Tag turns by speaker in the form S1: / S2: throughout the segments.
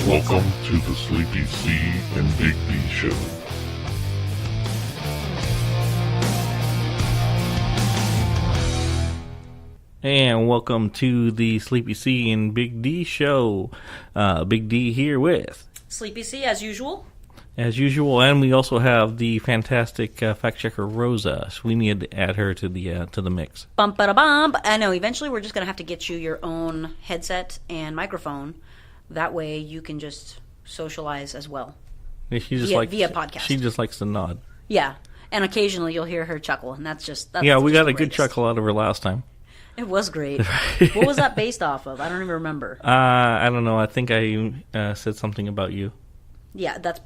S1: Welcome to the Sleepy C and Big D Show.
S2: And welcome to the Sleepy C and Big D Show. Big D here with
S3: Sleepy C, as usual.
S2: And we also have the fantastic fact checker Rosa. So we need to add her to the mix.
S3: Bump ba da bump. I know. Eventually, we're just gonna have to get you your own headset and microphone. That way, you can just socialize as well.
S2: Yeah, via podcast. She just likes to nod.
S3: Yeah, and occasionally you'll hear her chuckle, and that's
S2: we got a good chuckle out of her last time.
S3: It was great. What was that based off of? I don't even remember.
S2: I don't know. I think I said something about you.
S3: Yeah, that's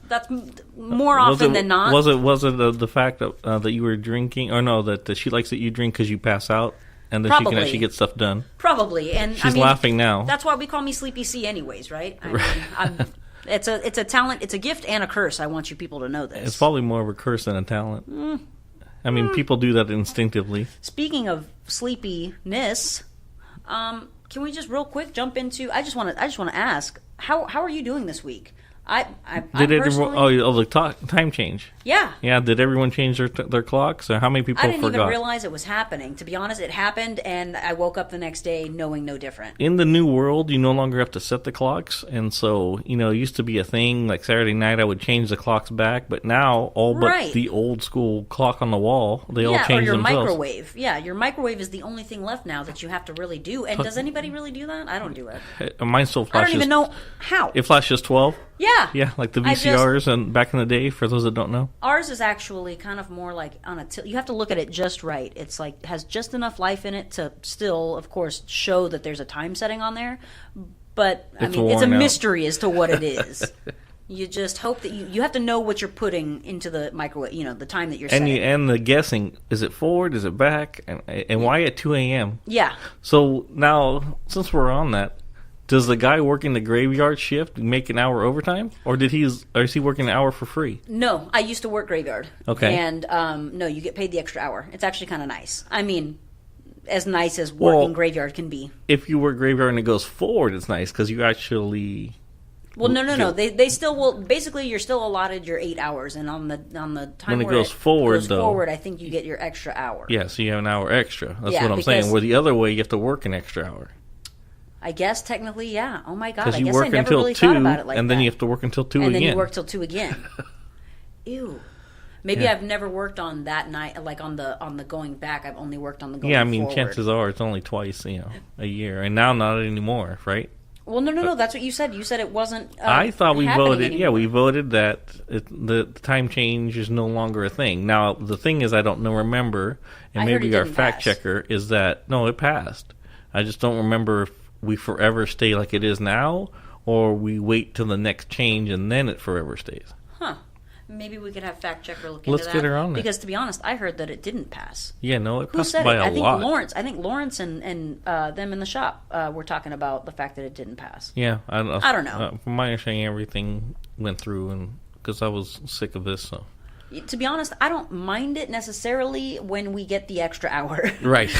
S3: more often than not.
S2: Was it the fact that you were drinking, or no, that she likes that you drink because you pass out, and that she can actually get stuff done?
S3: Probably, and
S2: she's laughing now.
S3: That's why we call me Sleepy C, anyways, right? It's a talent, it's a gift and a curse. I want you people to know this.
S2: It's probably more of a curse than a talent. I mean, people do that instinctively. Speaking
S3: of sleepiness, can we just real quick jump into? I just want to ask, how are you doing this week?
S2: The time change.
S3: Yeah.
S2: Yeah, did everyone change their clocks? Or how many people forgot?
S3: I didn't even realize it was happening. To be honest, it happened, and I woke up the next day knowing no different.
S2: In the new world, you no longer have to set the clocks, and so, it used to be a thing, like Saturday night I would change the clocks back, but now, but the old school clock on the wall, they all change themselves.
S3: Yeah, or your microwave. Yeah, your microwave is the only thing left now that you have to really do, and does anybody really do that? I don't do it.
S2: Mine still flashes.
S3: I don't even know how.
S2: It flashes 12?
S3: Yeah.
S2: Yeah, like the VCRs and back in the day, for those that don't know.
S3: Ours is actually kind of more like on a tilt. You have to look at it just right. It's like has just enough life in it to still, of course, show that there's a time setting on there. But, it's a mystery as to what it is. You just hope that you have to know what you're putting into the microwave, the time that you're setting.
S2: And the guessing, is it forward, is it back, and why at 2 a.m.?
S3: Yeah.
S2: So now, since we're on that, does the guy working the graveyard shift make an hour overtime, or is he working an hour for free?
S3: No, I used to work graveyard.
S2: Okay.
S3: And no, you get paid the extra hour. It's actually kind of nice. I mean, as nice as working graveyard can be.
S2: If you work graveyard and it goes forward, it's nice because you actually.
S3: Well, no. They still will. Basically, you're still allotted your 8 hours, and on the time
S2: when it goes forward,
S3: I think you get your extra hour.
S2: Yeah, so you have an hour extra. That's what I'm saying. Where the other way, you have to work an extra hour.
S3: I guess technically, yeah. Oh my God,
S2: I guess I never really thought about it like that. And then you have to work until 2 again.
S3: And then you work till 2 again. Ew. Maybe I've never worked on that night, like on the going back. I've only worked on the going forward.
S2: Yeah, chances are it's only twice, a year, and now not anymore, right?
S3: Well, no. That's what you said. You said it wasn't.
S2: I thought we voted.
S3: Anymore.
S2: Yeah, we voted that the time change is no longer a thing. Now the thing is, I don't remember, and maybe our fact checker is that no, it passed. I just don't remember if we forever stay like it is now, or we wait till the next change and then it forever stays.
S3: Huh. Maybe we could have fact checker look into that.
S2: Let's get her on there.
S3: Because to be honest, I heard that it didn't pass.
S2: Yeah, no, it passed by a lot.
S3: I think Lawrence and them in the shop were talking about the fact that it didn't pass.
S2: Yeah,
S3: I don't know.
S2: From my understanding, everything went through, and because I was sick of this, so.
S3: To be honest, I don't mind it necessarily when we get the extra hour.
S2: Right.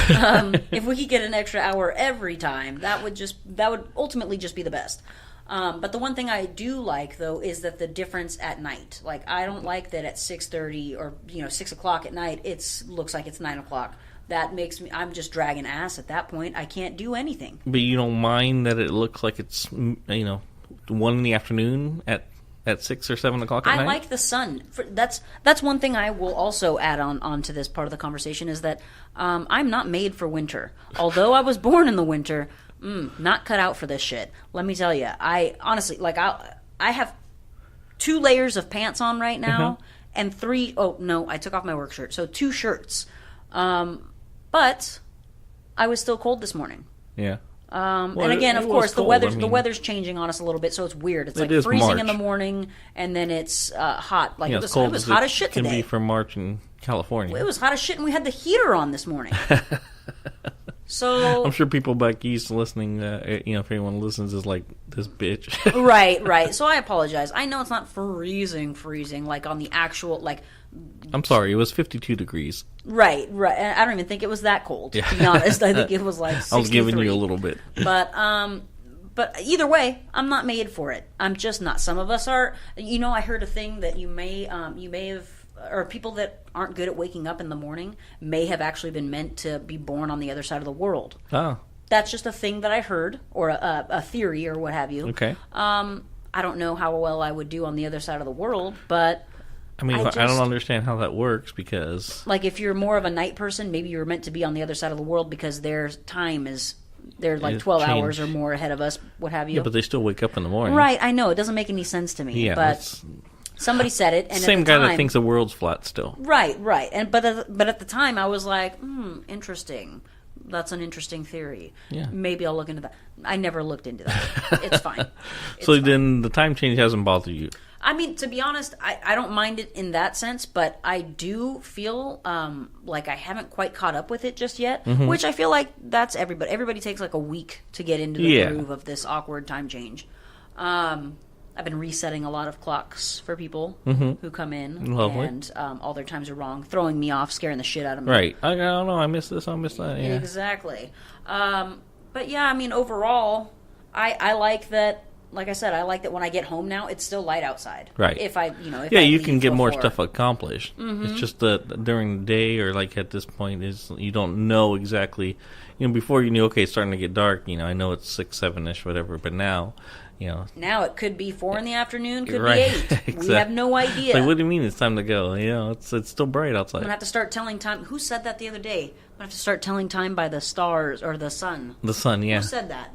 S3: If we could get an extra hour every time, that would ultimately just be the best. But the one thing I do like, though, is that the difference at night. Like, I don't like that at 6:30 or 6 o'clock at night, it looks like it's 9 o'clock. That makes me. I'm just dragging ass at that point. I can't do anything.
S2: But you don't mind that it looks like it's 1 in the afternoon at 6 or 7 o'clock at night?
S3: I like the sun. That's one thing I will also add on to this part of the conversation is that I'm not made for winter. Although I was born in the winter, not cut out for this shit. Let me tell you. I honestly, I have 2 layers of pants on right now, and 3, I took off my work shirt. So 2 shirts. But I was still cold this morning.
S2: Yeah.
S3: And again, of course, the weather's changing on us a little bit, so it's weird. It's like freezing in the morning, and then it's hot. Like it was hot as shit today.
S2: It can be for March in California.
S3: It was hot as shit, and we had the heater on this morning. So
S2: I'm sure people back east listening, if anyone listens, is like, this bitch.
S3: Right. So I apologize. I know it's not freezing, like on the actual, like...
S2: I'm sorry, it was 52 degrees.
S3: Right. I don't even think it was that cold, to be honest. I think it was like 63.
S2: I was giving you a little bit.
S3: But But either way, I'm not made for it. I'm just not. Some of us are. I heard a thing that you may have, or people that aren't good at waking up in the morning may have actually been meant to be born on the other side of the world.
S2: Oh.
S3: That's just a thing that I heard, or a theory, or what have you.
S2: Okay.
S3: I don't know how well I would do on the other side of the world, but
S2: I don't understand how that works because...
S3: Like, if you're more of a night person, maybe you're meant to be on the other side of the world because their time is... They're like 12 hours or more ahead of us, what have you.
S2: Yeah, but they still wake up in the morning.
S3: Right, I know. It doesn't make any sense to me.
S2: Yeah,
S3: but somebody said it. And
S2: same
S3: at the
S2: guy
S3: time,
S2: that thinks the world's flat still.
S3: Right. But at the time, I was like, interesting. That's an interesting theory.
S2: Yeah.
S3: Maybe I'll look into that. I never looked into that. It's fine.
S2: Then the time change hasn't bothered you?
S3: I mean, to be honest, I don't mind it in that sense, but I do feel like I haven't quite caught up with it just yet, which I feel like that's everybody. Everybody takes like a week to get into the groove of this awkward time change. I've been resetting a lot of clocks for people who come in,
S2: Lovely.
S3: And all their times are wrong, throwing me off, scaring the shit out of me.
S2: Right. I don't know. I missed this. I missed that. Yeah.
S3: Exactly. But yeah, I mean, overall, I like that. Like I said, I like that when I get home now, it's still light outside.
S2: Right.
S3: If I
S2: you can get more stuff accomplished.
S3: Mm-hmm.
S2: It's just that during the day or like at this point is you don't know exactly. Before you knew, okay, it's starting to get dark. I know it's 6, 7-ish, whatever. But now,
S3: now it could be 4 in the afternoon, could
S2: right.
S3: be 8.
S2: Exactly.
S3: We have no idea.
S2: Like, what do you mean it's time to go? It's still bright outside.
S3: I'm gonna have to start telling time. Who said that the other day? I'm gonna have to start telling time by the stars or the sun.
S2: The sun, yeah.
S3: Who said that?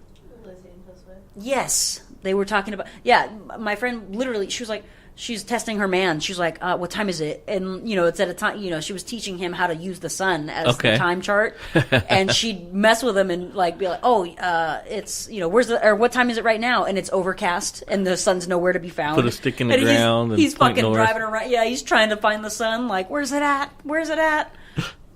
S3: Yes, they were talking about. Yeah, my friend literally, she was like, she's testing her man. She's like, what time is it? And it's at a time. She was teaching him how to use the sun as the time chart, and she'd mess with him and like be like, it's where's what time is it right now? And it's overcast, and the sun's nowhere to be found.
S2: Put a stick in the ground.
S3: He's
S2: and point
S3: fucking
S2: north.
S3: driving around. Yeah, he's trying to find the sun. Like, where's it at? Where's it at?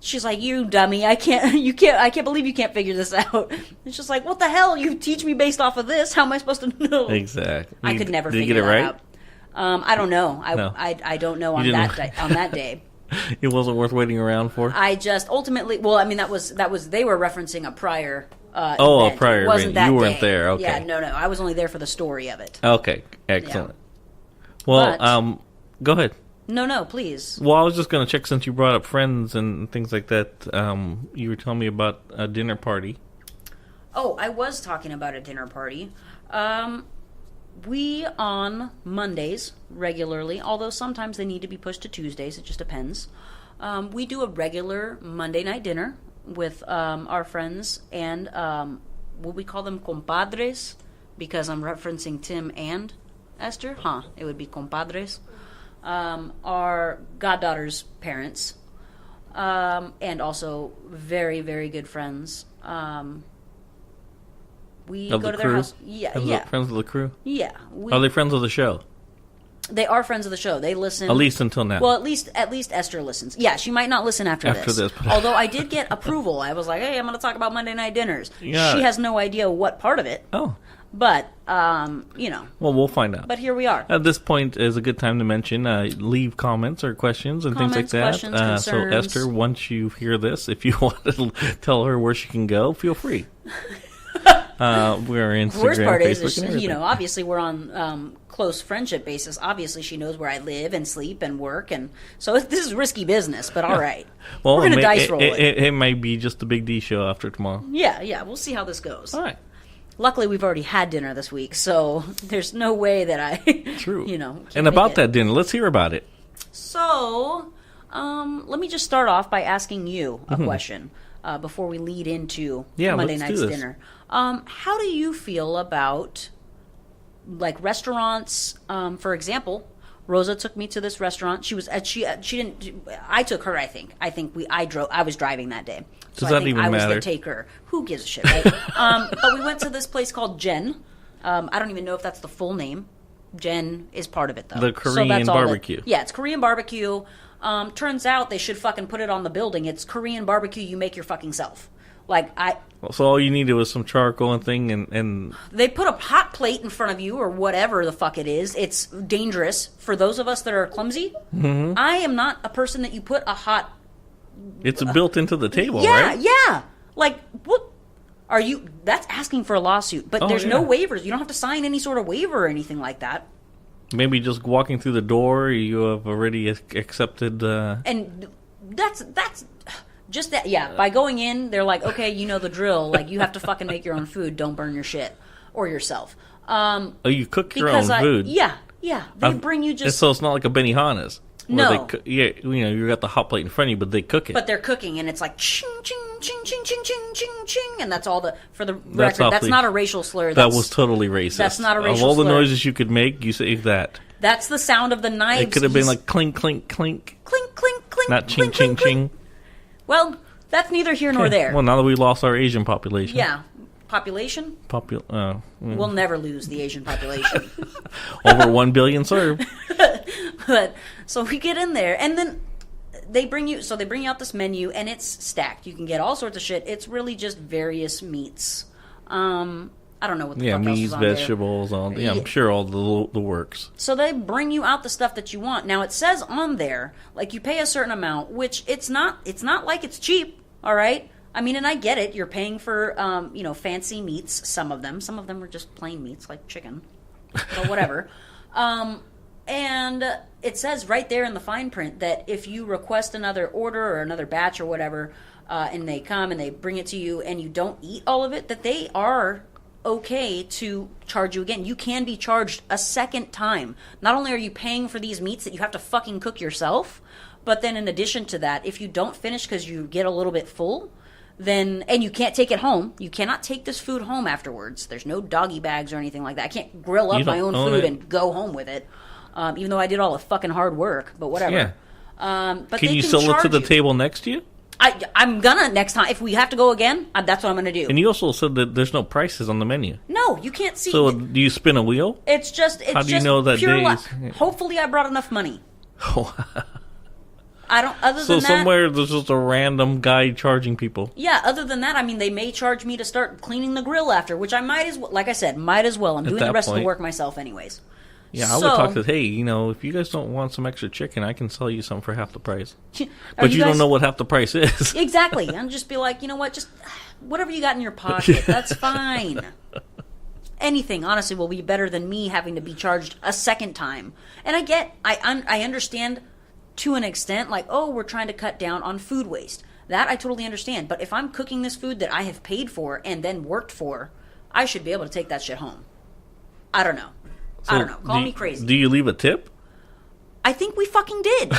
S3: She's like, you dummy, I can't believe you can't figure this out. It's just like, what the hell? You teach me based off of this. How am I supposed to know?
S2: Exactly.
S3: I could never
S2: Did you
S3: figure
S2: get it
S3: that
S2: right?
S3: out. I don't know.
S2: No.
S3: I don't know on that day.
S2: It wasn't worth waiting around for?
S3: I just ultimately, well, I mean, that was they were referencing a prior event.
S2: A prior
S3: it wasn't
S2: event.
S3: that
S2: You weren't
S3: day.
S2: there. Okay.
S3: Yeah, no. I was only there for the story of it.
S2: Okay. Excellent. Yeah. Well, go ahead.
S3: No, please.
S2: Well, I was just going to check since you brought up friends and things like that. You were telling me about a dinner party.
S3: Oh, I was talking about a dinner party. We on Mondays regularly, although sometimes they need to be pushed to Tuesdays. It just depends. We do a regular Monday night dinner with our friends and what we call them compadres because I'm referencing Tim and Esther. It would be compadres. Our goddaughter's parents, and also very, very good friends. We go to their house. Yeah.
S2: Friends of the crew?
S3: Yeah.
S2: Are they friends of the show?
S3: They are friends of the show. They listen.
S2: At least until now.
S3: Well, at least Esther listens. Yeah, she might not listen after this. Although I did get approval. I was like, hey, I'm going to talk about Monday night dinners.
S2: Yeah.
S3: She has no idea what part of it.
S2: Oh.
S3: But,
S2: Well, we'll find out.
S3: But here we are.
S2: At this point is a good time to mention, leave comments or questions and things like that.
S3: Questions, concerns.
S2: So, Esther, once you hear this, if you want to tell her where she can go, feel free. We're Instagram,
S3: worst part
S2: Facebook,
S3: is obviously we're on close friendship basis. Obviously, she knows where I live and sleep and work, and so this is risky business. But all right,
S2: well,
S3: we're gonna dice roll it.
S2: It might be just a Big D show after tomorrow.
S3: Yeah, we'll see how this goes.
S2: All right.
S3: Luckily, we've already had dinner this week, so there's no way that I,
S2: True.
S3: And
S2: about that dinner, let's hear about it.
S3: So, let me just start off by asking you a question before we lead into Monday night's dinner. How do you feel about like restaurants? For example, Rosa took me to this restaurant. She didn't. I took her. I think I was driving that day. So
S2: Does that even
S3: I was
S2: matter?
S3: the taker. Who gives a shit, right? But we went to this place called Jen. I don't even know if that's the full name. Jen is part of it, though.
S2: The Korean barbecue.
S3: It's Korean barbecue. Turns out they should fucking put it on the building. It's Korean barbecue you make your fucking self.
S2: So all you needed was some charcoal and thing, and
S3: they put a hot plate in front of you or whatever the fuck it is. It's dangerous for those of us that are clumsy. Mm-hmm. I am not a person that you put a hot.
S2: It's built into the table, right?
S3: Yeah. Like what? That's asking for a lawsuit. But there's no waivers. You don't have to sign any sort of waiver or anything like that.
S2: Maybe just walking through the door, you have already accepted.
S3: And that's just that. Yeah, by going in, they're like, okay, you know the drill. Like, you have to fucking make your own food. Don't burn your shit or yourself.
S2: You cook your own food.
S3: Yeah. They bring you just.
S2: So it's not like a Benihana's.
S3: No.
S2: You got the hot plate in front of you, but they cook it.
S3: But they're cooking, and it's like ching, ching, ching, ching, ching, ching, ching, ching, and that's all for the record. That's not a racial slur.
S2: That was totally racist.
S3: That's not a racial
S2: slur. Of all the
S3: slur.
S2: noises you could make, you say that.
S3: That's the sound of the knives.
S2: It could have been like clink, clink, clink.
S3: Clink, clink, clink.
S2: Not ching,
S3: clink,
S2: ching,
S3: clink,
S2: ching.
S3: clink. Well, that's neither here nor there.
S2: Well, now that we lost our Asian population.
S3: Yeah. Population? We'll never lose the Asian population.
S2: Over 1 billion served.
S3: But so we get in there, and then they bring you out this menu, and it's stacked. You can get all sorts of shit. It's really just various meats. I don't know what the fuck else is on
S2: vegetables, there. I'm sure all the works.
S3: So they bring you out the stuff that you want. Now it says on there, like, you pay a certain amount, which it's not like it's cheap, all right? I mean, and I get it. You're paying for fancy meats, some of them. Some of them are just plain meats like chicken. But whatever. And it says right there in the fine print that if you request another order or another batch or whatever, and they come and they bring it to you and you don't eat all of it, that they are okay to charge you again. You can be charged a second time. Not only are you paying for these meats that you have to fucking cook yourself, but then in addition to that, if you don't finish because you get a little bit full, and you can't take it home. You cannot take this food home afterwards. There's no doggy bags or anything like that. I can't grill up my own food and go home with it. Even though I did all the fucking hard work, but whatever.
S2: Yeah.
S3: But
S2: can you still look to the table next to you?
S3: I'm gonna next time. If we have to go again, that's what I'm gonna do.
S2: And you also said that there's no prices on the menu.
S3: No, you can't see.
S2: So do you spin a wheel?
S3: It's just
S2: how do you know that
S3: pure
S2: days?
S3: luck. Hopefully, I brought enough money. I don't. Other
S2: so
S3: than that,
S2: somewhere there's just a random guy charging people.
S3: Yeah. Other than that, I mean, they may charge me to start cleaning the grill after, which I might as well. Like I said, might as well. I'm doing the rest of the work myself, anyways.
S2: Yeah, I would talk to, hey, if you guys don't want some extra chicken, I can sell you some for half the price. But you don't know what half the price is.
S3: Exactly. And just be like, you know what, just whatever you got in your pocket, that's fine. Anything, honestly, will be better than me having to be charged a second time. And I understand to an extent, like, oh, we're trying to cut down on food waste. That I totally understand. But if I'm cooking this food that I have paid for and then worked for, I should be able to take that shit home. I don't know.
S2: So
S3: I don't know. Call me crazy.
S2: Do you leave a tip?
S3: I think we fucking did.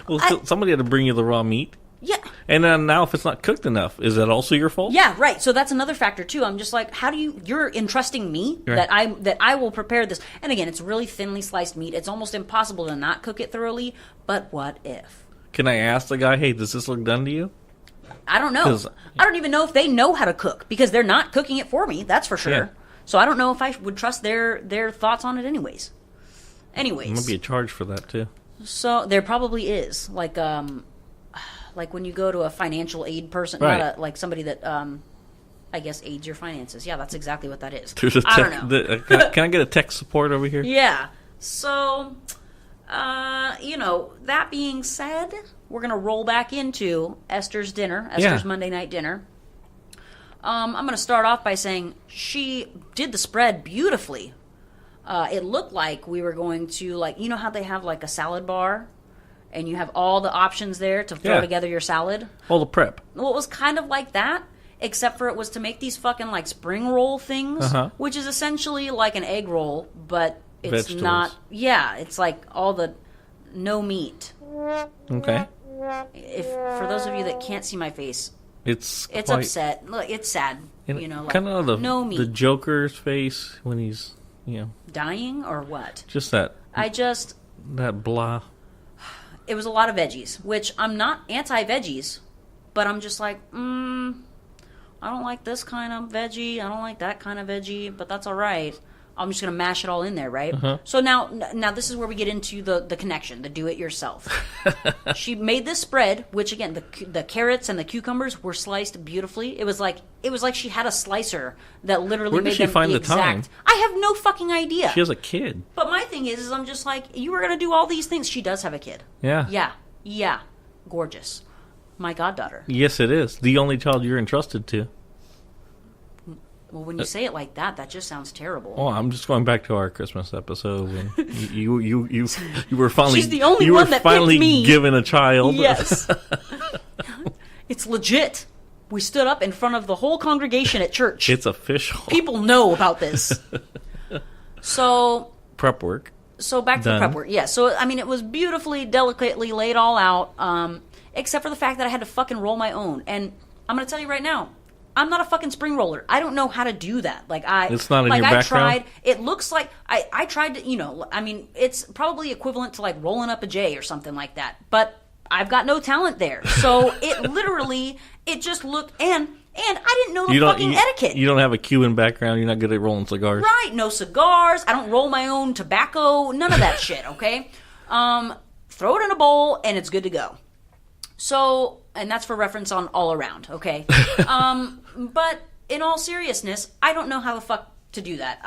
S2: Well, somebody had to bring you the raw meat.
S3: Yeah.
S2: And then now if it's not cooked enough, is that also your fault?
S3: Yeah, right. So that's another factor too. I'm just like, you're entrusting me that I will prepare this. And again, it's really thinly sliced meat. It's almost impossible to not cook it thoroughly, but what if?
S2: Can I ask the guy, hey, does this look done to you?
S3: I don't know. I don't even know if they know how to cook because they're not cooking it for me, that's for sure. Yeah. So I don't know if I would trust their thoughts on it anyways. There might
S2: be a charge for that too.
S3: So there probably is. Like when you go to a financial aid person,
S2: right.
S3: Not like somebody that I guess aids your finances. Yeah, that's exactly what that is.
S2: I don't know. Can I get a tech support over here?
S3: Yeah. So, that being said, we're going to roll back into Esther's Monday night dinner. I'm going to start off by saying she did the spread beautifully. It looked like we were going to, how they have like a salad bar and you have all the options there to throw together your salad?
S2: All the prep.
S3: Well, it was kind of like that, except for it was to make these fucking like spring roll things, which is essentially like an egg roll, but it's
S2: vegetables.
S3: Not. Yeah, it's like all the no meat.
S2: Okay.
S3: For those of you that can't see my face,
S2: it's
S3: upset. Look, it's sad.
S2: Kind of
S3: no meat.
S2: The Joker's face when he's
S3: dying or what?
S2: Just that. That blah.
S3: It was a lot of veggies, which I'm not anti-veggies, but I'm just like, I don't like this kind of veggie. I don't like that kind of veggie, but that's all right. I'm just going to mash it all in there, right? So now this is where we get into the connection, the do-it-yourself. She made this spread, which again, the carrots and the cucumbers were sliced beautifully. It was like she had a slicer that literally made them the exact. Where did she find the time? I have no fucking idea.
S2: She has a kid.
S3: But my thing is I'm just like, you were going to do all these things. She does have a kid.
S2: Yeah.
S3: Yeah. Gorgeous. My goddaughter.
S2: Yes, it is. The only child you're entrusted to.
S3: Well, when you say it like that, that just sounds terrible.
S2: Oh, I'm just going back to our Christmas episode when you were finally
S3: She's the only one that picked me.
S2: given a child.
S3: Yes. It's legit. We stood up in front of the whole congregation at church.
S2: It's official.
S3: People know about this. So
S2: prep work.
S3: So back to the prep work. Yeah. So I mean, it was beautifully, delicately laid all out, except for the fact that I had to fucking roll my own. And I'm going to tell you right now, I'm not a fucking spring roller. I don't know how to do that.
S2: It's not in your background?
S3: Tried. It looks like I tried to. I mean, it's probably equivalent to like rolling up a J or something like that. But I've got no talent there. So it literally, it just looked, and I didn't know the fucking etiquette.
S2: You don't have a Cuban background. You're not good at rolling cigars.
S3: Right. No cigars. I don't roll my own tobacco. None of that shit, okay? Throw it in a bowl, and it's good to go. So, and that's for reference on all around, okay? But in all seriousness, I don't know how the fuck to do that.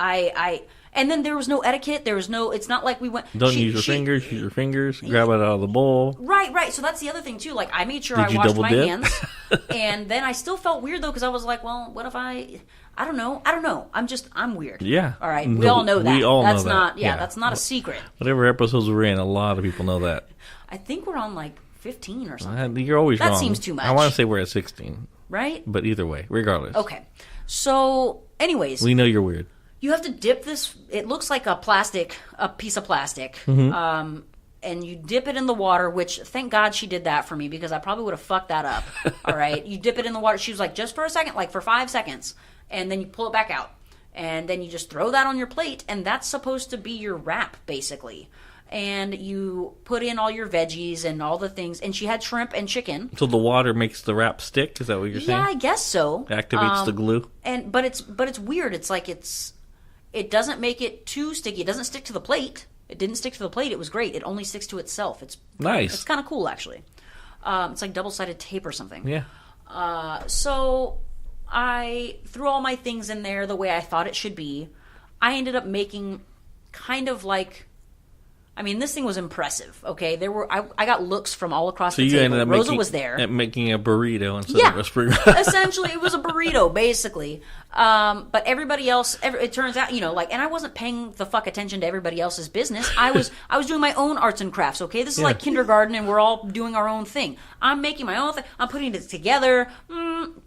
S3: And then there was no etiquette. There was no. It's not like we went.
S2: Don't use your fingers. Use your fingers. Grab it out of the bowl.
S3: Right. So that's the other thing too. Like I made sure I washed my hands, and then I still felt weird though because I was like, well, what if I don't know. I'm weird.
S2: Yeah.
S3: All right. We all know that.
S2: We all
S3: that's
S2: know
S3: not.
S2: that.
S3: Yeah, that's not a secret.
S2: Whatever episodes we're in, a lot of people know that.
S3: I think we're on like 15 or something.
S2: You're always wrong.
S3: That seems too much.
S2: I want to say we're at 16.
S3: Right.
S2: But either way, regardless.
S3: Okay. So, anyways,
S2: we know you're weird.
S3: You have to dip this. It looks like a piece of plastic.
S2: Mm-hmm.
S3: And you dip it in the water, which thank God she did that for me because I probably would have fucked that up. All right. You dip it in the water. She was like, just for a second, like for 5 seconds. And then you pull it back out. And then you just throw that on your plate. And that's supposed to be your wrap, basically. And you put in all your veggies and all the things. And she had shrimp and chicken.
S2: So the water makes the wrap stick? Is that what you're saying?
S3: Yeah, I guess so.
S2: It activates the glue?
S3: But it's weird. It's like it doesn't make it too sticky. It doesn't stick to the plate. It didn't stick to the plate. It was great. It only sticks to itself. It's
S2: nice.
S3: It's kind of cool, actually. It's like double-sided tape or something.
S2: Yeah.
S3: So I threw all my things in there the way I thought it should be. I ended up making kind of like... I mean, this thing was impressive, okay? I got looks from all across the table.
S2: So you ended up
S3: Rosa was there.
S2: Making a burrito instead of a spring roll.
S3: Essentially, it was a burrito, basically. But everybody else, it turns out, and I wasn't paying the fuck attention to everybody else's business. I was doing my own arts and crafts, okay? This is like kindergarten, and we're all doing our own thing. I'm making my own thing. I'm putting it together,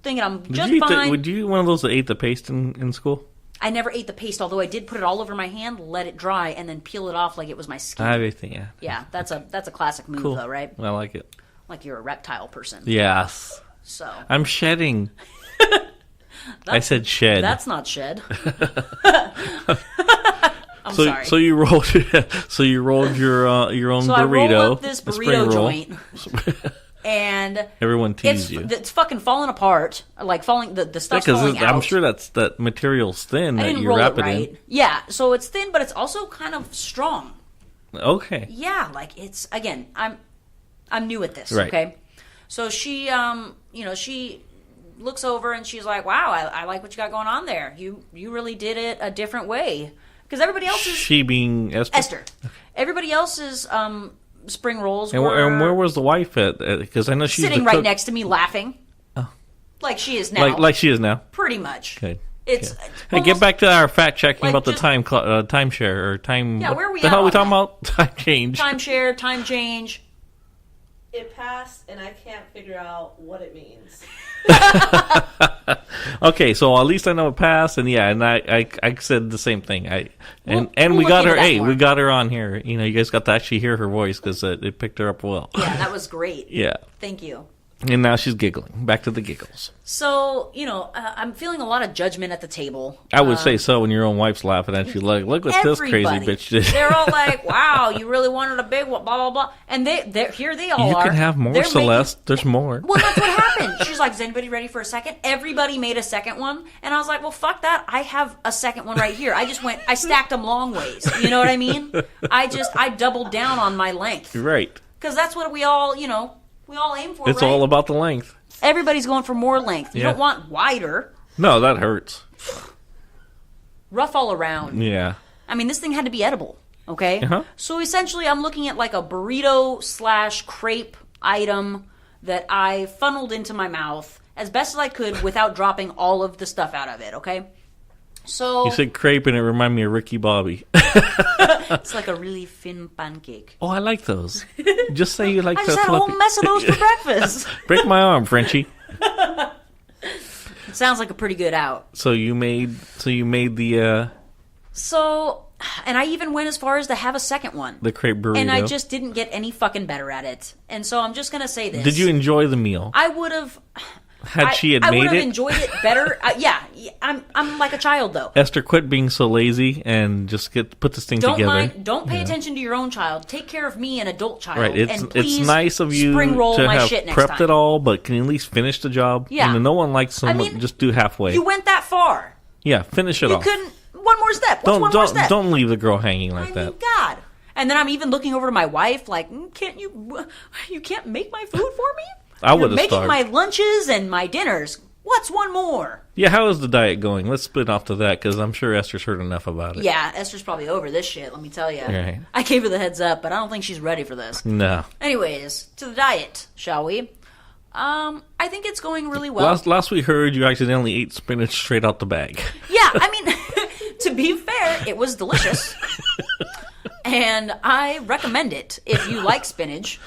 S3: thinking I'm just fine.
S2: Would you one of those that ate the paste in school?
S3: I never ate the paste, although I did put it all over my hand, let it dry, and then peel it off like it was my skin.
S2: Everything, yeah.
S3: Yeah, that's a classic move, though, right?
S2: I like it.
S3: Like you're a reptile person.
S2: Yes.
S3: So
S2: I'm shedding. I said shed.
S3: That's not shed. I'm sorry.
S2: So you rolled your own burrito.
S3: So I rolled up this burrito joint. And
S2: everyone teased you.
S3: It's fucking falling apart, like the stuff's falling out.
S2: I'm sure that material's thin.
S3: I
S2: that
S3: didn't
S2: you
S3: roll
S2: wrap
S3: it right.
S2: in.
S3: Yeah, so it's thin, but it's also kind of strong.
S2: Okay.
S3: Yeah, like it's again. I'm new at this.
S2: Right.
S3: Okay. So she, she looks over and she's like, "Wow, I like what you got going on there. You really did it a different way." Because everybody else is
S2: she being Esther.
S3: Everybody else's spring rolls
S2: and where was the wife at? Because I know she's
S3: sitting right next to me, laughing, like she is now.
S2: Like she is now.
S3: Pretty much.
S2: Okay.
S3: It's
S2: hey, get back to our fact checking about the timeshare or time.
S3: Yeah, where are we?
S2: The
S3: at
S2: hell are we
S3: on
S2: talking
S3: that?
S2: about? Time change.
S3: Timeshare, time change.
S4: It passed, and I can't figure out what it means.
S2: Okay, so at least I know it passed, and I said the same thing.
S3: We'll
S2: we got
S3: look
S2: her.
S3: into that
S2: Hey,
S3: more.
S2: we got her on here. You guys got to actually hear her voice because it picked her up well.
S3: Yeah, that was great.
S2: Yeah,
S3: Thank you.
S2: and now she's giggling. Back to the giggles.
S3: So, I'm feeling a lot of judgment at the table.
S2: I would say so when your own wife's laughing at you, like, look what this crazy
S3: Everybody.
S2: bitch did.
S3: They're all like, "Wow, you really wanted a big one," blah blah blah. And here they all
S2: You
S3: are.
S2: can have more,
S3: They're
S2: Celeste. There's more.
S3: Well, that's what happened. She's like, "Is anybody ready for a second?" Everybody made a second one, and I was like, "Well, fuck that. I have a second one right here." I stacked them long ways. You know what I mean? I doubled down on my length
S2: Right.
S3: because that's what we all aim for.
S2: It's
S3: right?
S2: all about the length.
S3: Everybody's going for more length. You
S2: Yeah.
S3: don't want wider.
S2: No, that hurts.
S3: Rough all around.
S2: Yeah.
S3: I mean, this thing had to be edible, okay?
S2: Uh-huh.
S3: So essentially, I'm looking at like a burrito / crepe item that I funneled into my mouth as best as I could without dropping all of the stuff out of it, okay? So
S2: You said crepe, and it reminded me of Ricky Bobby.
S3: it's like a really thin pancake.
S2: Oh, I like those. Just say you like
S3: I
S2: the
S3: just had a whole
S2: fluffy.
S3: mess of those for breakfast.
S2: Break my arm, Frenchie.
S3: It sounds like a pretty good out.
S2: So you made the
S3: And I even went as far as to have a second one.
S2: crepe burrito.
S3: And I just didn't get any fucking better at it. And so I'm just going to say this.
S2: Did you enjoy the meal?
S3: I would have...
S2: Had she
S3: I
S2: made
S3: would have
S2: it?
S3: enjoyed it better. Yeah, I'm like a child, though.
S2: Esther, quit being so lazy and just put this thing together.
S3: Don't pay attention to your own child. Take care of me, an adult child.
S2: Right,
S3: and please
S2: it's nice of you
S3: spring roll
S2: to
S3: my
S2: have
S3: shit next
S2: prepped
S3: time.
S2: it all, but can you at least finish the job?
S3: Yeah.
S2: No one likes someone just do halfway.
S3: You went that far.
S2: Yeah, finish it
S3: You
S2: off.
S3: couldn't. One more step. What's one more step?
S2: Don't leave the girl hanging like
S3: I
S2: that.
S3: mean, God. And then I'm even looking over to my wife, like, can't you? You can't make my food for me?
S2: I would
S3: You're
S2: have
S3: making
S2: starved.
S3: my lunches and my dinners. What's one more?
S2: Yeah, how is the diet going? Let's split off to that because I'm sure Esther's heard enough about it.
S3: Yeah, Esther's probably over this shit. Let me tell you.
S2: Right.
S3: I gave her the heads up, but I don't think she's ready for this.
S2: No.
S3: Anyways, to the diet, shall we? I think it's going really well.
S2: Last we heard, you accidentally ate spinach straight out the bag.
S3: Yeah, I mean, to be fair, it was delicious. And I recommend it if you like spinach.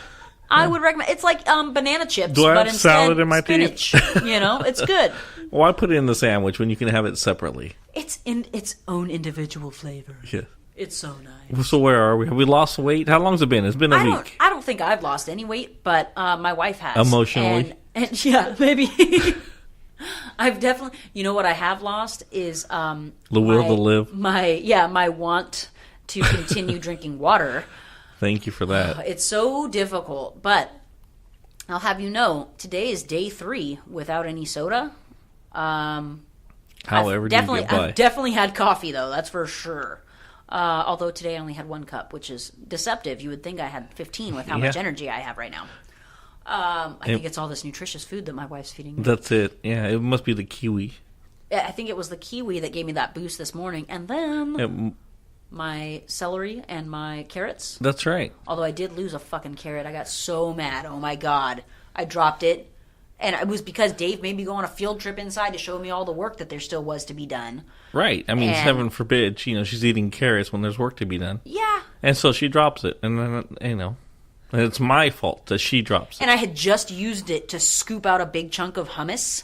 S3: I would recommend. It's like banana chips,
S2: Do I
S3: but
S2: have
S3: instead
S2: salad in my
S3: spinach. You know, it's good.
S2: Why put it in the sandwich when you can have it separately?
S3: It's in its own individual flavor.
S2: Yeah.
S3: It's so nice.
S2: So where are we? Have we lost weight? How long's it been? It's been a week.
S3: I don't think I've lost any weight, but my wife has.
S2: Emotionally?
S3: And yeah, maybe. I've definitely. You know what I have lost is
S2: The will to live.
S3: My want to continue drinking water.
S2: Thank you for that.
S3: It's so difficult, but I'll have you know, today is day 3 without any soda.
S2: However,
S3: I've
S2: do you get by?
S3: I've definitely had coffee, though, that's for sure. Although today I only had 1 cup, which is deceptive. You would think I had 15 with how much energy I have right now. I think it's all this nutritious food that my wife's feeding me.
S2: That's it. Yeah, it must be the kiwi.
S3: I think it was the kiwi that gave me that boost this morning. And then my celery and my carrots.
S2: That's right.
S3: Although I did lose a fucking carrot. I got so mad. Oh, my God. I dropped it. And it was because Dave made me go on a field trip inside to show me all the work that there still was to be done.
S2: Right. I mean,
S3: And-
S2: heaven forbid, she's eating carrots when there's work to be done.
S3: Yeah.
S2: And so she drops it. And then, and it's my fault that she drops it.
S3: And I had just used it to scoop out a big chunk of hummus.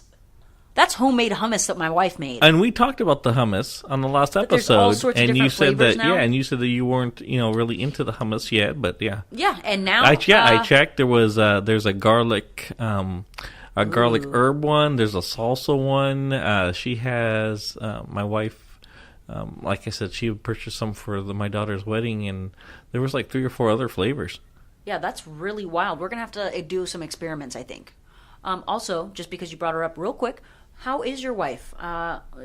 S3: That's homemade hummus that my wife made.
S2: And we talked about the hummus on the last
S3: But there's all
S2: episode.
S3: sorts of
S2: And you
S3: different
S2: said
S3: flavors
S2: that,
S3: now.
S2: and you said that you weren't, really into the hummus yet, but yeah.
S3: Yeah, and now...
S2: I checked. There's a garlic, garlic herb one. There's a salsa one. She has, my wife, like I said, she purchased some for my daughter's wedding, and there was like 3 or 4 other flavors.
S3: Yeah, that's really wild. We're going to have to do some experiments, I think. Also, just because you brought her up real quick, how is your wife?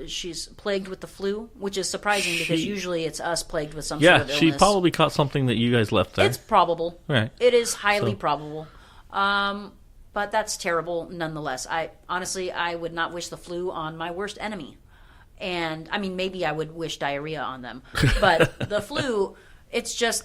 S3: She's plagued with the flu, which is surprising because usually it's us plagued with some sort of illness.
S2: She probably caught something that you guys left there.
S3: It's probable.
S2: Right.
S3: It is highly probable. But that's terrible nonetheless. I would not wish the flu on my worst enemy. And, I mean, maybe I would wish diarrhea on them. But the flu, it's just...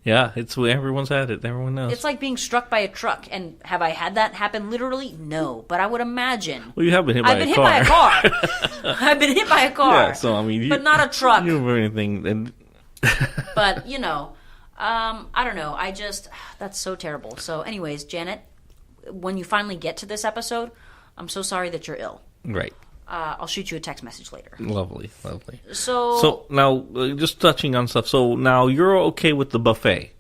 S2: Yeah, everyone's had it. Everyone knows.
S3: It's like being struck by a truck. And have I had that happen literally? No. But I would imagine.
S2: Well, you have been hit by a car.
S3: I've been hit by a car. I've been hit by a car.
S2: Yeah, so I mean...
S3: but not a truck.
S2: You don't have anything... And
S3: But, I don't know. That's so terrible. So anyways, Janet, when you finally get to this episode, I'm so sorry that you're ill.
S2: Right.
S3: I'll shoot you a text message later.
S2: Lovely.
S3: So
S2: now, just touching on stuff. So now you're okay with the buffet.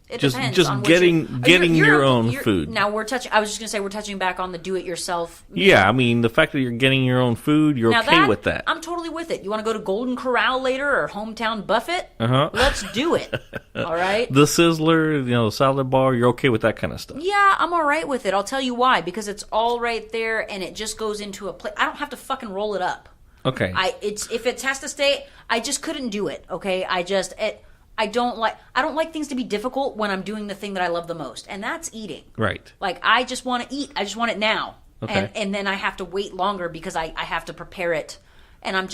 S3: it
S2: just
S3: depends
S2: just
S3: on what
S2: getting your own food.
S3: Now we're touching. I was just gonna say we're touching back on the do-it-yourself.
S2: Yeah, I mean the fact that you're getting your own food, you're
S3: Now
S2: okay with that.
S3: I'm totally with it. You want to go to Golden Corral later or Hometown Buffet?
S2: Uh-huh.
S3: Let's do it. All right.
S2: The Sizzler, the salad bar, you're okay with that kind of stuff.
S3: Yeah, I'm all right with it. I'll tell you why. Because it's all right there, and it just goes into a plate. I don't have to fucking roll it up.
S2: Okay.
S3: If it has to stay, I just couldn't do it. Okay, I don't like things to be difficult when I'm doing the thing that I love the most, and that's eating.
S2: Right.
S3: Like I just want to eat. I just want it now.
S2: Okay.
S3: And then I have to wait longer because I have to prepare it, and I'm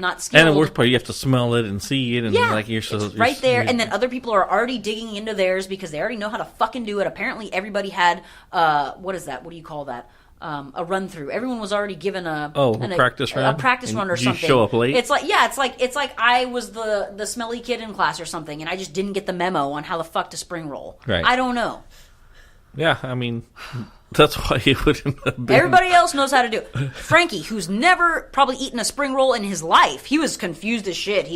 S3: not skilled.
S2: And the worst part, you have to smell it and see it, and like
S3: it's right there. And then other people are already digging into theirs because they already know how to fucking do it. Apparently, everybody had what is that? What do you call that? a run through. Everyone was already given a
S2: practice run,
S3: a practice run or
S2: you
S3: something.
S2: Show up late.
S3: It's like I was the smelly kid in class or something, and I just didn't get the memo on how the fuck to spring roll.
S2: Right.
S3: I don't know.
S2: Yeah, I mean, that's why he wouldn't have been.
S3: Everybody else knows how to do it. Frankie, who's never probably eaten a spring roll in his life, he was confused as shit.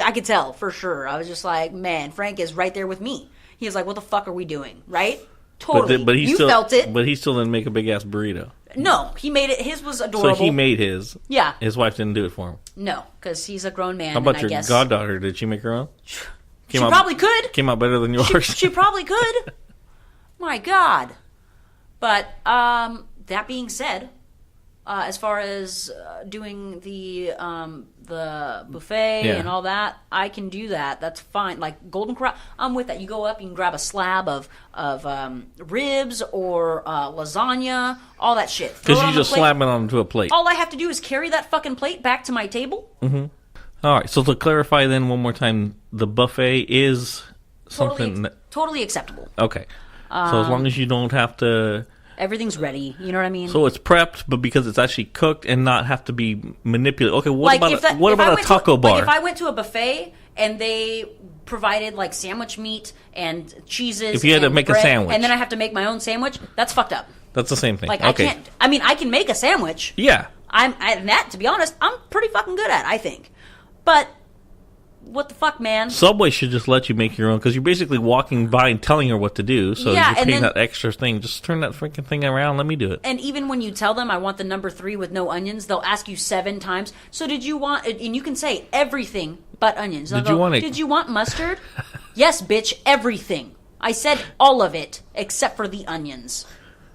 S3: I could tell for sure. I was just like, man, Frank is right there with me. He was like, what the fuck are we doing? Right? Totally.
S2: But he
S3: you
S2: still,
S3: felt it.
S2: But he still didn't make a big ass burrito.
S3: No, he made it. His was adorable.
S2: So he made his.
S3: Yeah.
S2: His wife didn't do it for him.
S3: No, because he's a grown man.
S2: How about
S3: and
S2: your goddaughter? Did she make her own?
S3: She probably could.
S2: Came out better than yours.
S3: She probably could. My God. But that being said, as far as doing the buffet and all that, I can do that. That's fine. Like Golden Corral, I'm with that. You go up, you can grab a slab of ribs or lasagna, all that shit.
S2: Because you just slap it onto a plate.
S3: All I have to do is carry that fucking plate back to my table.
S2: Mm-hmm. All right. So to clarify, then one more time, the buffet is something
S3: totally acceptable.
S2: Okay. So as long as you don't have to.
S3: Everything's ready. You know what I mean?
S2: So it's prepped, but because it's actually cooked and not have to be manipulated. Okay, what about a taco bar?
S3: Like if I went to a buffet and they provided like sandwich meat and cheeses,
S2: if you had to make
S3: bread,
S2: a sandwich,
S3: and then I have to make my own sandwich, that's fucked up.
S2: That's the same thing.
S3: Like
S2: okay.
S3: I can't. I mean, I can make a sandwich.
S2: Yeah.
S3: And that, to be honest, I'm pretty fucking good at. I think, but. What the fuck, man?
S2: Subway should just let you make your own because you're basically walking by and telling her what to do. So you're paying that extra thing. Just turn that freaking thing around. Let me do it.
S3: And even when you tell them, I want the number 3 with no onions, they'll ask you 7 times. So did you want? And you can say everything but onions. Did you want mustard? Yes, bitch, everything. I said all of it except for the onions.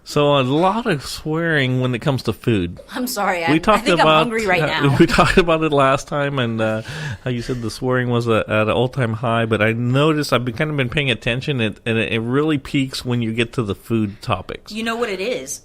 S2: So a lot of swearing when it comes to food.
S3: I'm sorry. I think I'm hungry right now.
S2: We talked about it last time, and how you said the swearing was at an all-time high. But I noticed I've been paying attention, and it really peaks when you get to the food topics.
S3: You know what it is?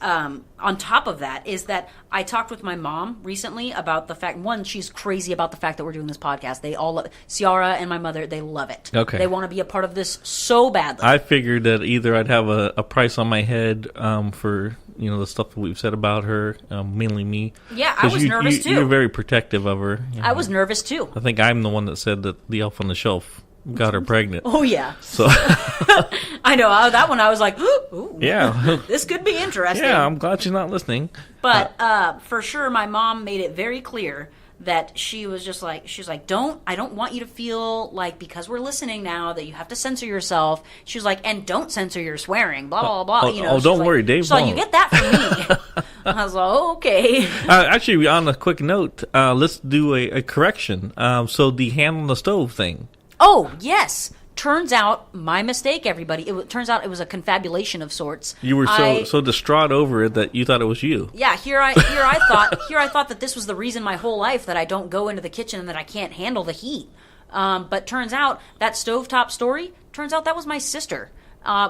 S3: On top of that is that I talked with my mom recently about the fact, one, she's crazy about the fact that we're doing this podcast. They all love it. Ciara and my mother, they love it.
S2: Okay.
S3: They want to be a part of this so badly.
S2: I figured that either I'd have a price on my head for the stuff that we've said about her, mainly me.
S3: Yeah, I was nervous too.
S2: You're very protective of her.
S3: I was nervous too.
S2: I think I'm the one that said that the elf on the shelf got her pregnant.
S3: Oh yeah.
S2: So
S3: I know that one. I was like, ooh,
S2: yeah,
S3: this could be interesting.
S2: Yeah, I'm glad she's not listening.
S3: But for sure, my mom made it very clear that she was like, I don't want you to feel like because we're listening now that you have to censor yourself. She was like, and don't censor your swearing, blah blah blah.
S2: Don't worry, Dave.
S3: So you get that from me. I was like, okay.
S2: Actually, on a quick note, let's do a correction. So the hand on the stove thing.
S3: Oh, yes. Turns out, my mistake, everybody. Turns out it was a confabulation of sorts.
S2: You were so distraught over it that you thought it was you.
S3: Yeah, here I thought that this was the reason my whole life that I don't go into the kitchen and that I can't handle the heat. But turns out, that stovetop story, that was my sister.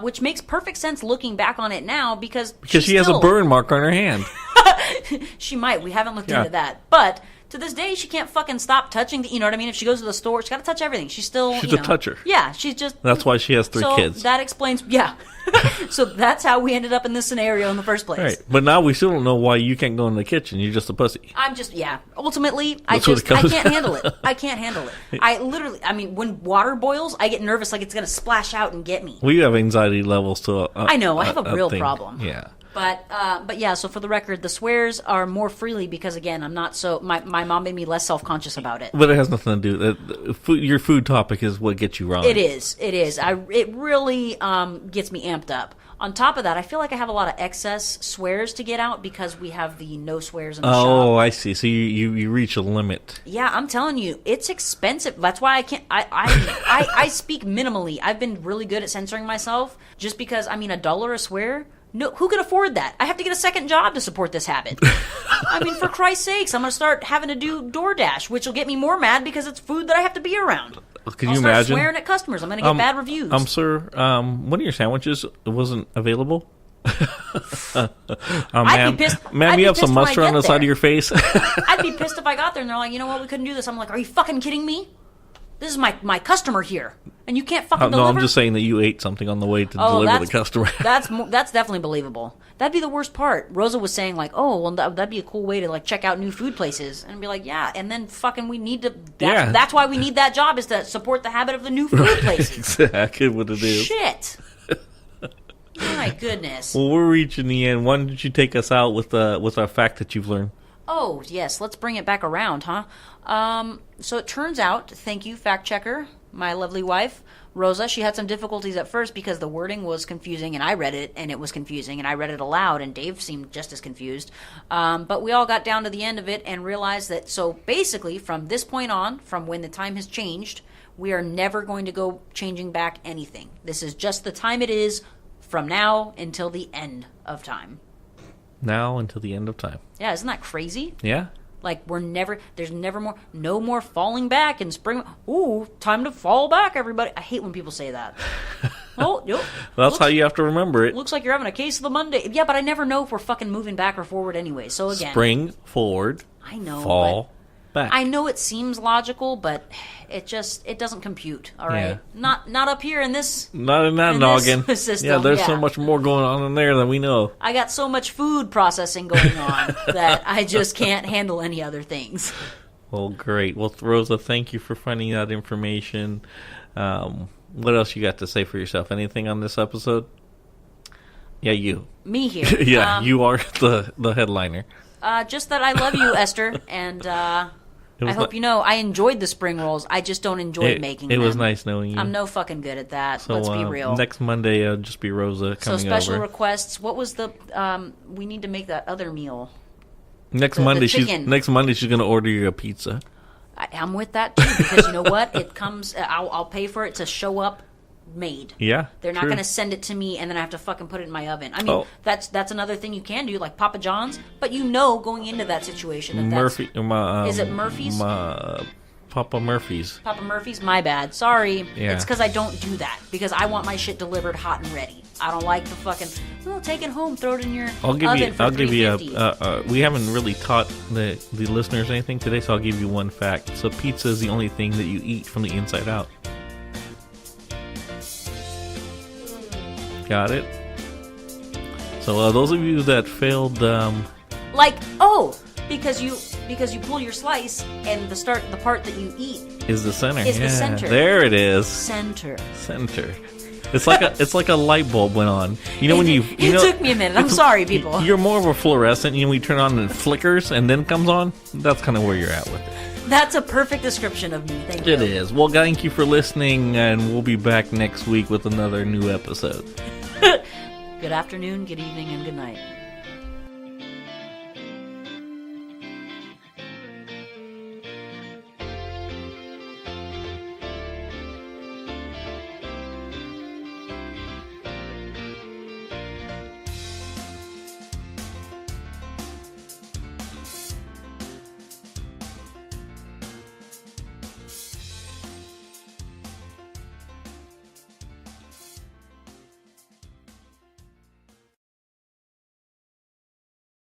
S3: Which makes perfect sense looking back on it now because
S2: she has a burn mark on her hand.
S3: She might. We haven't looked into that. But to this day, she can't fucking stop touching. You know what I mean? If she goes to the store, she's got to touch everything. She's a
S2: toucher.
S3: Yeah, she's just.
S2: That's why she has 3 kids.
S3: That explains. Yeah. So that's how we ended up in this scenario in the first place.
S2: Right. But now we still don't know why you can't go in the kitchen. You're just a pussy.
S3: I'm just, Ultimately, I can't handle it. I can't handle it. When water boils, I get nervous like it's going to splash out and get me.
S2: We have anxiety levels to
S3: I know. I have a real
S2: thing.
S3: problem.
S2: Yeah.
S3: But yeah, so for the record, the swears are more freely because, again, I'm not so... My mom made me less self-conscious about it.
S2: But it has nothing to do... your food topic is what gets you wrong.
S3: It is. It really gets me amped up. On top of that, I feel like I have a lot of excess swears to get out because we have the no swears in the shop.
S2: Oh, I see. So you reach a limit.
S3: Yeah, I'm telling you, it's expensive. That's why I can't... I speak minimally. I've been really good at censoring myself just because, $1 a swear... No, who could afford that? I have to get a second job to support this habit. For Christ's sakes, I'm going to start having to do DoorDash, which will get me more mad because it's food that I have to be around.
S2: Can you
S3: I'll start
S2: imagine?
S3: Swearing at customers. I'm going to get bad reviews.
S2: Sir, one of your sandwiches wasn't available.
S3: I'd be pissed.
S2: Ma'am, you have some mustard on the side of your face.
S3: I'd be pissed if I got there and they're like, you know what, we couldn't do this. I'm like, are you fucking kidding me? This is my customer here. And you can't fucking
S2: No,
S3: deliver?
S2: I'm just saying that you ate something on the way to deliver the customer.
S3: That's definitely believable. That'd be the worst part. Rosa was saying like, oh, well, that'd be a cool way to like check out new food places, and be like, yeah, and then fucking we need to. That's why we need that job, is to support the habit of the new food places.
S2: Exactly what it is.
S3: Shit. My goodness.
S2: Well, we're reaching the end. Why don't you take us out with our fact that you've learned?
S3: Oh, yes. Let's bring it back around, huh? So it turns out, thank you, fact checker, my lovely wife, Rosa, she had some difficulties at first because the wording was confusing, and I read it, and it was confusing, and I read it aloud, and Dave seemed just as confused. But we all got down to the end of it and realized that, so basically, from this point on, from when the time has changed, we are never going to go changing back anything. This is just the time it is from now until the end of time.
S2: Now until the end of time.
S3: Yeah, isn't that crazy?
S2: Yeah.
S3: Like, there's never more, no more falling back in spring. Ooh, time to fall back, everybody. I hate when people say that. Oh, yep.
S2: That's how you have to remember it.
S3: Looks like you're having a case of the Monday. Yeah, but I never know if we're fucking moving back or forward anyway. So again.
S2: Spring, forward.
S3: I know.
S2: Fall, back.
S3: I know it seems logical, but it doesn't compute, all right?
S2: Yeah.
S3: Not up here in this.
S2: Not in that noggin.
S3: System.
S2: Yeah, there's so much more going on in there than we know.
S3: I got so much food processing going on that I just can't handle any other things.
S2: Well, great. Well, Rosa, thank you for finding that information. What else you got to say for yourself? Anything on this episode? Yeah, you.
S3: Me here.
S2: Yeah, you are the headliner.
S3: Just that I love you, Esther, and I hope you know I enjoyed the spring rolls. I just don't enjoy making them.
S2: It was nice knowing you.
S3: I'm no fucking good at that.
S2: So,
S3: let's be real.
S2: Next Monday, just be Rosa coming over.
S3: So special requests. What was the? We need to make that other meal.
S2: Next Monday, she's going to order you a pizza.
S3: I'm with that too, because you know what? It comes. I'll pay for it to show up made.
S2: Yeah,
S3: they're not going to send it to me and then I have to fucking put it in my oven. I mean, that's another thing you can do, like Papa John's. But you know, going into that situation, is it Murphy's?
S2: Papa Murphy's.
S3: Papa Murphy's. My bad. Sorry.
S2: Yeah.
S3: It's because I don't do that, because I want my shit delivered hot and ready. I don't like the fucking. Well, take it home, throw it in your oven for
S2: I'll give you
S3: a.
S2: We haven't really taught the listeners anything today, so I'll give you one fact. So pizza is the only thing that you eat from the inside out. Got it? So those of you that failed...
S3: because you pull your slice and the part that you eat...
S2: Is the center.
S3: Is the center.
S2: There it is.
S3: Center.
S2: It's like a light bulb went on. You know when you...
S3: It took me a minute. I'm sorry, people.
S2: You're more of a fluorescent. You know, we turn on and it flickers and then comes on? That's kind of where you're at with it.
S3: That's a perfect description of me. Thank you.
S2: It is. Well, thank you for listening, and we'll be back next week with another new episode.
S3: Good afternoon, good evening, and good night.